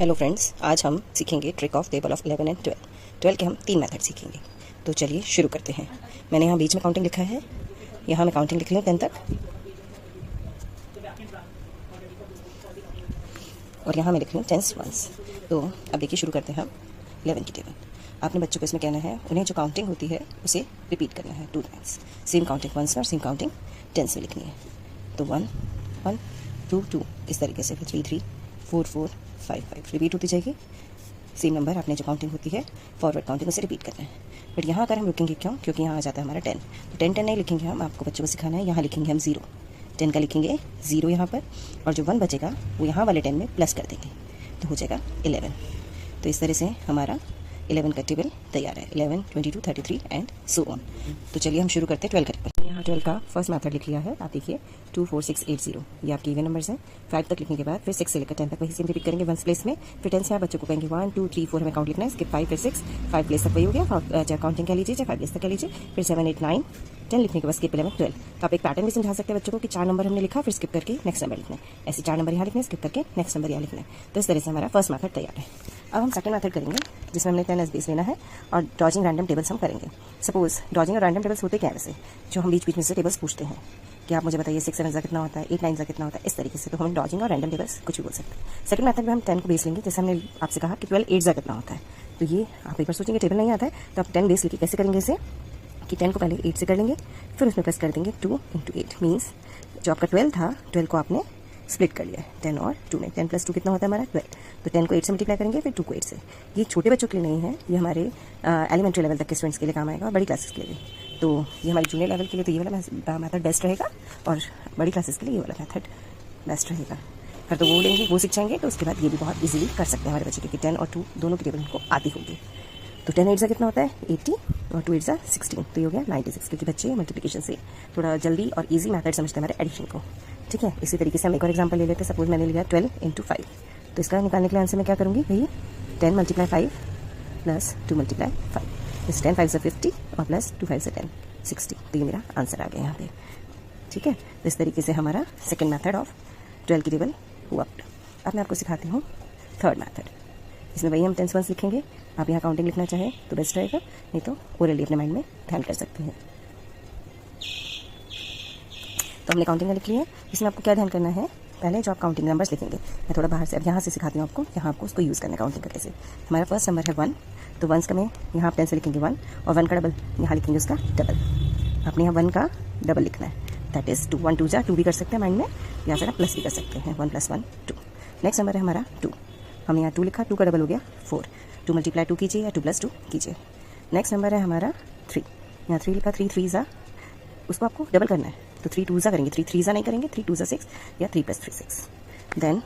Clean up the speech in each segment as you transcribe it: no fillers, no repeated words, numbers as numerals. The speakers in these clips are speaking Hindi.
हेलो फ्रेंड्स, आज हम सीखेंगे trick of table of 11 and 12। 12 के हम 3 मेथड सीखेंगे। तो चलिए शुरू करते हैं। मैंने यहाँ बीच में काउंटिंग लिखा है, यहाँ मैं काउंटिंग लिख रही हूँ 10 तक, और यहाँ मैं लिख रही हूँ 10 वंस। तो अब देखिए शुरू करते हैं हम 11 की टेबल। आपने बच्चों को इसमें कहना है, उन्हें जो काउंटिंग होती है उसे रिपीट करना है 2 टाइम्स। सेम काउंटिंग वंस में और सेम काउंटिंग 10 में लिखनी है। तो 1 1 2 2 इस तरीके से, फिर 3 3 4 4 5 5 रिपीट होती जाएगी। सेम नंबर आपने जो काउंटिंग होती है फॉरवर्ड काउंटिंग उसे रिपीट करना है। बट यहाँ अगर हम रुकेंगे क्यों? क्योंकि यहाँ आ जाता है हमारा 10। तो 10 10 नहीं लिखेंगे हम, आपको बच्चों को सिखाना है। यहाँ लिखेंगे हम 0, 10 का लिखेंगे 0 यहाँ पर, और जो 1 बचेगा वो यहाँ वाले 10 में प्लस कर देंगे, तो हो जाएगा 11। तो इस तरह से हमारा 11 का टेबल तैयार है। 11 22 33 एंड सो ऑन। तो चलिए हम शुरू करते हैं 12 का टेबल। यहाँ 12 का फर्स्ट मेथड लिख लिया है। आप देखिए 2 4 6 8 0 ये आपके इवन नंबर्स हैं। 5 तक लिखने के बाद फिर 6 से लेकर 10 तक वही सेम रिपीट करेंगे 1 प्लेस में। फिर 10 से आप बच्चों को कहेंगे 1 2 3 4 हमें काउंट लिखना है। इसके 5 फिर 6 5 प्लेस तक वही हो गया, चाहे काउंटिंग कह लीजिए चाहे 5 प्लेस तक कह लीजिए। फिर 7 8 9 10 लिखने के बाद स्किप 11 12। तो आप एक पैटर्न भी समझा सकते हैं बच्चों को कि 4 नंबर हमने लिखा, फिर स्किप करके नेक्स्ट नंबर लिखना है। ऐसे 4 नंबर यहाँ लिखना है, स्किप करके नेक्स्ट नंबर यहाँ लिखना है। तो इस तरह से हमारा फर्स्ट मेथड तैयार है। अब हम सेकंड मेथड करेंगे, जिसमें हमने 10 एज बेस लेना है और डॉजिंग रैंडम टेबल्स हम करेंगे। सपोज डॉजिंग और रैंडम टेबल्स होते क्या वैसे, जो हम बीच बीच में से टेबल्स पूछते हैं कि आप मुझे बताइए 6 7 कितना होता है, 8 9 कितना होता है, इस तरीके से। तो हम डॉजिंग और रैंडम टेबल्स कुछ भी बोल सकते हैं। सेकंड मेथड में हम 10 को बेस लेंगे, जैसे हमने आपसे कहा कि 12 8 कितना होता है। तो ये आप एक बार सोचेंगे टेबल नहीं आता है, तो आप 10 बेस लेके कैसे करेंगे इसे, कि 10 को पहले 8 से कर लेंगे, फिर उसमें प्लस कर देंगे 2 × 8। मीन्स जो आपका 12 था, 12 को आपने स्प्लिट कर लिया है 10 और 2 में। 10 + 2 कितना होता है हमारा 12। तो 10 को 8 से मल्टीप्लाई करेंगे, फिर 2 को 8 से। ये छोटे बच्चों के लिए नहीं है, ये हमारे एलिमेंट्री लेवल तक के स्टूडेंट्स के लिए काम आएगा और बड़ी क्लासेस के लिए भी। तो ये हमारे जूनियर लेवल के लिए तो ये वाला मेथड बेस्ट रहेगा, और बड़ी क्लासेस के लिए ये वाला मेथड बेस्ट रहेगा। फिर तो वो लेंगे, वो सीख जाएंगे, तो उसके बाद ये भी बहुत ईजिली कर सकते हैं हमारे बच्चे, क्योंकि 10 और 2 दोनों की टेबल उनको आती होगी। तो 10 8 कितना होता है 80, और 2 8 16, तो ये हो गया 96। क्योंकि बच्चे मल्टीप्लिकेशन से थोड़ा जल्दी और इजी मेथड समझते हैं हमारे एडिशन को। ठीक है, इसी तरीके से हम एक और एग्जांपल ले लेते हैं। सपोज मैंने लिया 12 × 5, तो इसका निकालने के लिए आंसर मैं क्या करूँगी भाई, 10 × 5 + 2 × 5। इस 10 5 50 और प्लस 2 5 10 60। तो ये मेरा आंसर आ गया यहाँ पे। ठीक है, तो इस तरीके से हमारा सेकेंड मैथड ऑफ 12 की टेबल हुआ। अब मैं आपको सिखाती हूँ थर्ड मैथड। इसमें वही हम 10 वंस लिखेंगे। आप यहाँ काउंटिंग लिखना चाहें तो बेस्ट रहेगा, नहीं तो ओरली अपने माइंड में ध्यान कर सकते हैं। तो हमने काउंटिंग लिख ली है। इसमें आपको क्या ध्यान करना है, पहले जो आप काउंटिंग नंबर्स लिखेंगे, मैं थोड़ा बाहर से अब यहाँ से सिखाती हूँ आपको, यहाँ आपको उसको यूज़ करना है काउंटिंग करने से। हमारा फर्स्ट नंबर है 1, तो वंस का मैं यहाँ 10 से लिखेंगे 1, और 1 का डबल यहाँ लिखेंगे उसका डबल। आपने यहाँ 1 का डबल लिखना है, दैट इज़ 2 1 2 जा 2 भी कर सकते हैं माइंड में, या फिर आप प्लस भी कर सकते हैं 1 + 1 2। नेक्स्ट नंबर है हमारा 2, हमने यहाँ 2 लिखा, 2 का डबल हो गया 4। 2 × 2 कीजिए या 2 + 2 कीजिए। नेक्स्ट नंबर है हमारा 3, यहाँ 3 लिखा, 3 3 जा, उसको आपको डबल करना है, तो 3 2 जा करेंगे, 3 3 जा नहीं करेंगे, 3 2 जा 6, या 3 + 3 6। देन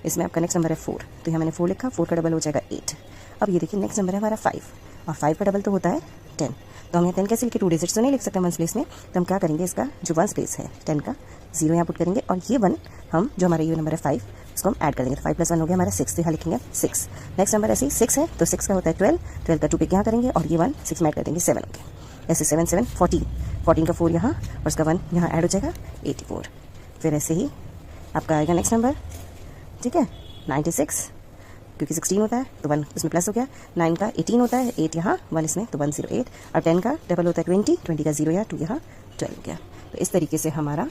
इसमें आपका नेक्स्ट नंबर है 4, तो यहाँ मैंने 4 लिखा, 4 का डबल हो जाएगा 8। अब ये देखिए नेक्स्ट नंबर है हमारा 5, और 5 का डबल तो होता है 10। तो हम यहाँ 10 कैसे लिखे, 2 डिजिट्स तो नहीं लिख सकते वंस प्लेस में। तो हम क्या करेंगे, इसका जो वंस प्लेस है 10 का 0 यहाँ पुट करेंगे, और ये 1 हम जो हमारा ये नंबर है 5 उसको हम ऐड कर देंगे। तो 5 + 1 हो गया हमारा 6, तो यहाँ लिखेंगे 6। नेक्स्ट नंबर ऐसे ही 6 है, तो 6 का होता है 12, 12 का 2 पिक यहाँ करेंगे, और ये 1 6 में ऐड कर देंगे 7 हो गया। ऐसे 7 7 14, 14 का 4 यहाँ, और उसका 1 यहाँ ऐड हो जाएगा 84। फिर ऐसे ही आपका आएगा नेक्स्ट नंबर, ठीक है 96, क्योंकि 16 होता है तो 1 इसमें प्लस हो गया। 9 का 18 होता है, 8 यहाँ 1 इसमें, तो 108। और 10 का डबल होता है 20, 20 का 0 यहाँ 2 यहाँ 12 हो गया। तो इस तरीके से हमारा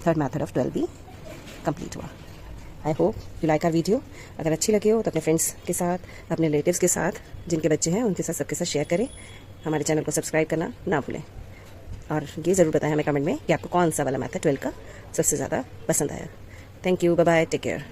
थर्ड मैथड ऑफ 12 भी कंप्लीट हुआ। I hope you like our video. अगर अच्छी लगी हो तो अपने फ्रेंड्स के साथ, अपने रिलेटिव्स के साथ, जिनके बच्चे हैं उनके साथ, सबके साथ शेयर करें। हमारे चैनल को सब्सक्राइब करना ना भूलें, और ये ज़रूर बताएं हमें कमेंट में कि आपको कौन सा वाला मैथड 12 का सबसे ज़्यादा पसंद आया। Thank you, bye bye, take care.